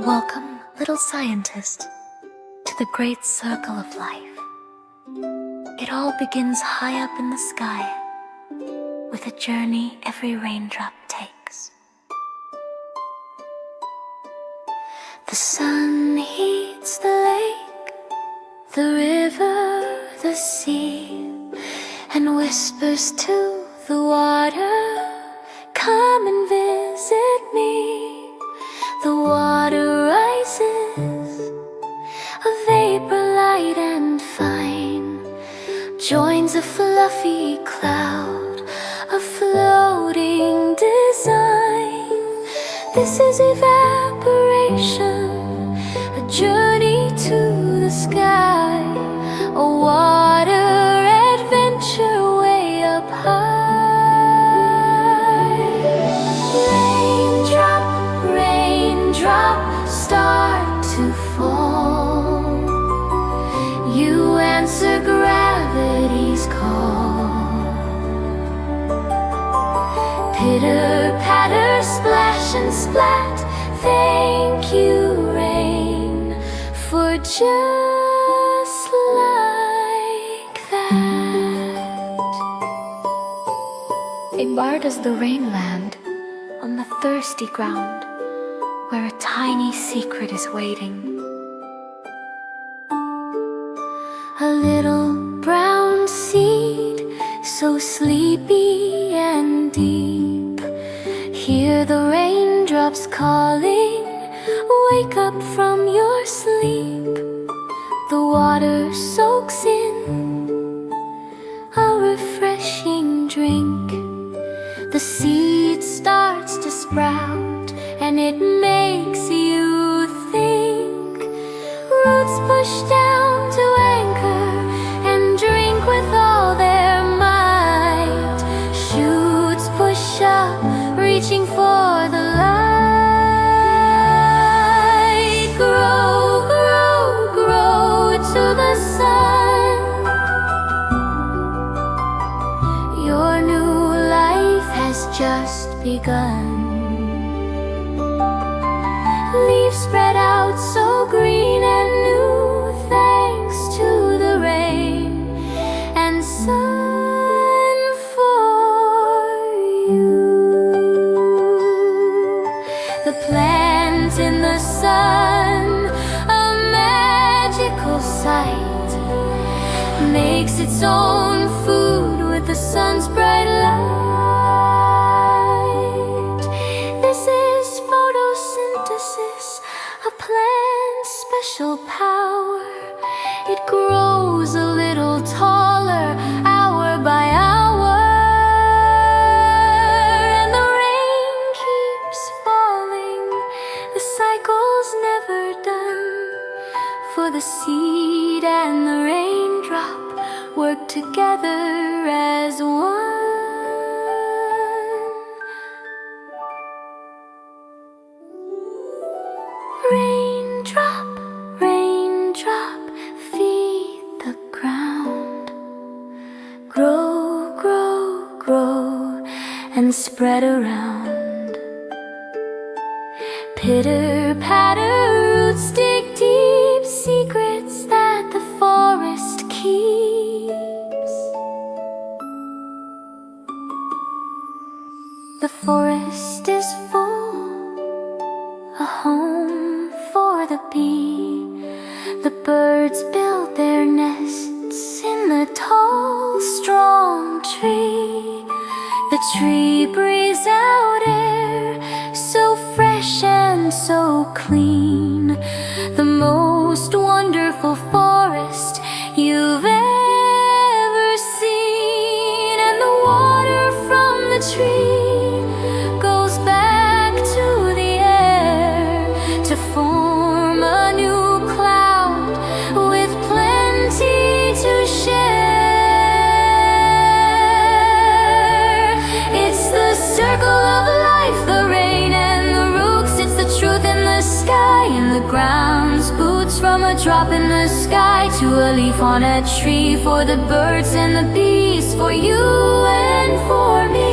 Welcome, little scientist, to the great circle of life. It all begins high up in the sky, with a journey every raindrop takes. The sun heats the lake, the river, the sea, and whispers to the water, "Come and visit me." The water rises, a vapor light and fine, joins a fluffy cloud, a floating design. This is evaporation, a journey to the sky, a water adventure way up high. Raindrop, start to fall. You answer gravity's call. Pitter, patter, splash and splat. Thank you, rain, for just like that. A bar does the rain land on the thirsty ground, where a tiny secret is waiting. A little brown seed, so sleepy and deep. Hear the raindrops calling, wake up from your sleep. The water soaks in, a refreshing drink. The seed starts to sprout, and it makes you think. Roots push down to anchor and drink with all their might. Shoots push up, reaching for the light. Grow, grow, grow to the sun. Your new life has just begun. Leaves spread out so green and new, thanks to the rain and sun for you. The plant in the sun, a magical sight, makes its own food with the sun's bright light. This is photosynthesis, a plant's special power. It grows a little taller, hour by hour, and the rain keeps falling. The cycle's never done, for the seed and the raindrop work together as one. Raindrop, raindrop, feed the ground. Grow, grow, grow, and spread around. Pitter, patter, roots dig deep, secrets that the forest keeps. The forest is full, a home for the bee. The birds build their nests in the tall, strong tree. The tree breathes out air so fresh and so clean. The most wonderful forest you've ever seen. And the water from the tree goes back to the air to form a new cloud with plenty to share. It's the circle of life, the rain and the roots. It's the truth in the sky, and the ground's boots. From a drop in the sky to a leaf on a tree. For the birds and the bees, for you and for me.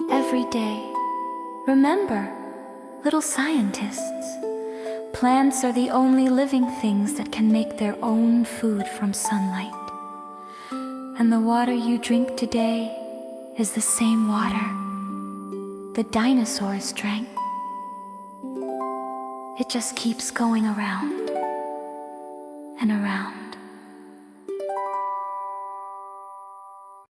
every day. Remember, little scientists, plants are the only living things that can make their own food from sunlight. And the water you drink today is the same water the dinosaurs drank. It just keeps going around and around.